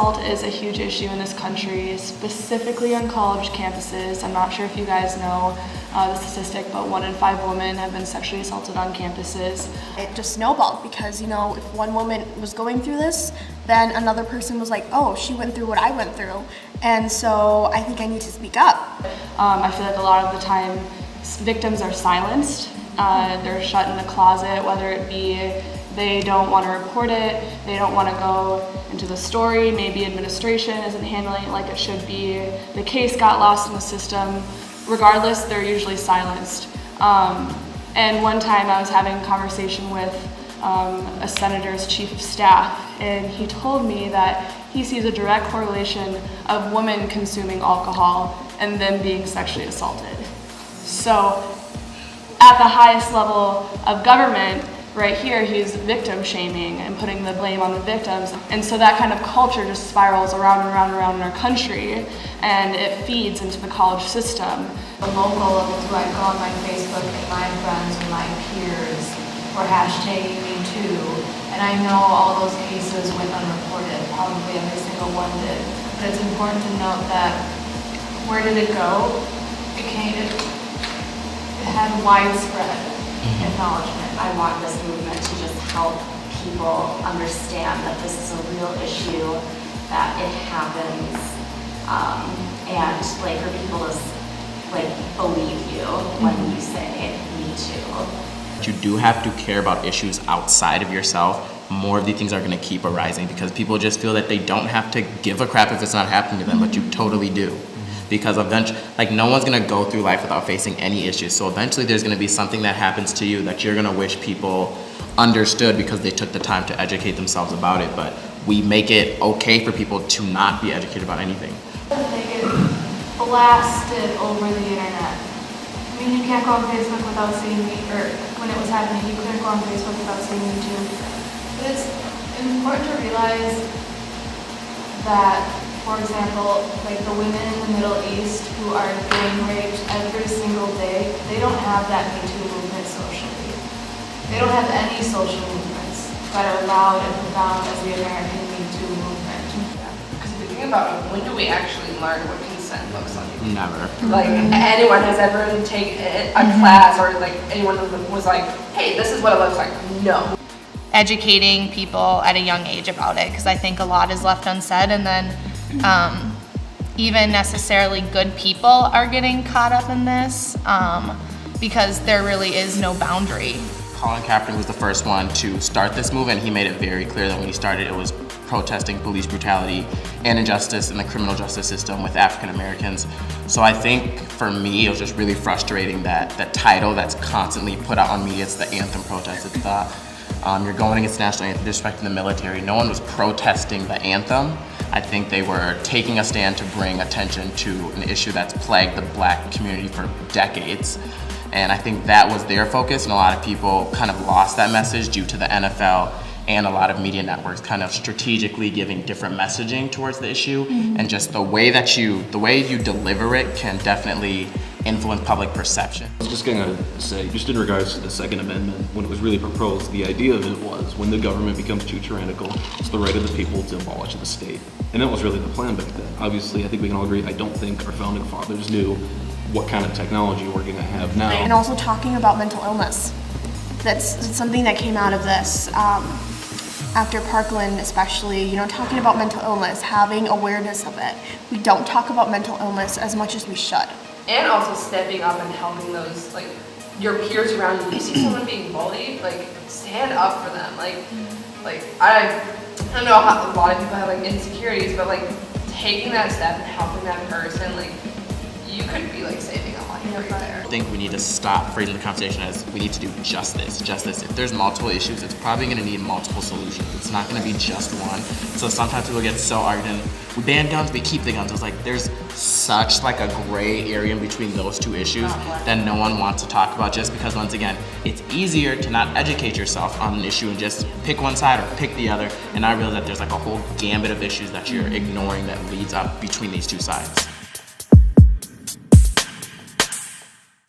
assault is a huge issue in this country, specifically on college campuses. I'm not sure if you guys know the statistic, but 1 in 5 women have been sexually assaulted on campuses. It just snowballed because, if one woman was going through this, then another person was like, oh, she went through what I went through. And so I think I need to speak up. I feel like a lot of the time victims are silenced. They're shut in a closet, whether it be they don't want to report it, they don't want to go into the story, maybe administration isn't handling it like it should be, the case got lost in the system. Regardless, they're usually silenced. And one time I was having a conversation with a senator's chief of staff, and he told me that he sees a direct correlation of women consuming alcohol and then being sexually assaulted. So at the highest level of government, right here, he's victim shaming and putting the blame on the victims. And so that kind of culture just spirals around and around and around in our country, and it feeds into the college system. The local levels who I go on my Facebook and my friends and my peers were hashtagging me too. And I know all those cases went unreported, probably every single one did. But it's important to note that where did it go? It had widespread acknowledgement. I want this movement to just help people understand that this is a real issue, that it happens, and for people to believe you when you say me too. You do have to care about issues outside of yourself. More of these things are going to keep arising because people just feel that they don't have to give a crap if it's not happening to them, but you totally do. Because eventually, no one's gonna go through life without facing any issues. So eventually there's gonna be something that happens to you that you're gonna wish people understood because they took the time to educate themselves about it. But we make it okay for people to not be educated about anything. They get blasted over the internet. I mean, you can't go on Facebook without seeing me, or when it was happening, you couldn't go on Facebook without seeing me too. But it's important to realize that, for example, the women in the Middle East who are getting raped every single day, they don't have that Me Too movement socially. They don't have any social movements that are loud and profound as the American Me Too movement. Because if you think about it, when do we actually learn what consent looks like? Never. Anyone has ever taken a class or anyone was like, hey, this is what it looks like. No. Educating people at a young age about it, because I think a lot is left unsaid, and then even necessarily good people are getting caught up in this because there really is no boundary. Colin Kaepernick was the first one to start this movement. He made it very clear that when he started, it was protesting police brutality and injustice in the criminal justice system with African Americans. So I think for me, it was just really frustrating that the title that's constantly put out on media, it's the anthem protest. It's the you're going against the national anthem, disrespecting the military. No one was protesting the anthem. I think they were taking a stand to bring attention to an issue that's plagued the black community for decades. And I think that was their focus, and a lot of people kind of lost that message due to the NFL and a lot of media networks kind of strategically giving different messaging towards the issue. And just the way you deliver it can definitely influence public perception. I was just gonna say, just in regards to the Second Amendment, when it was really proposed, the idea of it was when the government becomes too tyrannical, it's the right of the people to abolish the state. And that was really the plan back then. Obviously, I think we can all agree, I don't think our founding fathers knew what kind of technology we're gonna have now. And also talking about mental illness. That's something that came out of this. After Parkland especially, talking about mental illness, having awareness of it. We don't talk about mental illness as much as we should. And also stepping up and helping those, your peers around you. You see someone being bullied, stand up for them. I don't know how a lot of people have insecurities, but taking that step and helping that person, you could be saving a life right there. I think we need to stop phrasing the conversation as we need to do justice. If there's multiple issues, it's probably going to need multiple solutions. It's not going to be just one. So sometimes people get so argued, we ban guns, we keep the guns. It's there's such a gray area in between those two issues that no one wants to talk about, just because once again, it's easier to not educate yourself on an issue and just pick one side or pick the other, and I realize that there's a whole gambit of issues that you're ignoring that leads up between these two sides.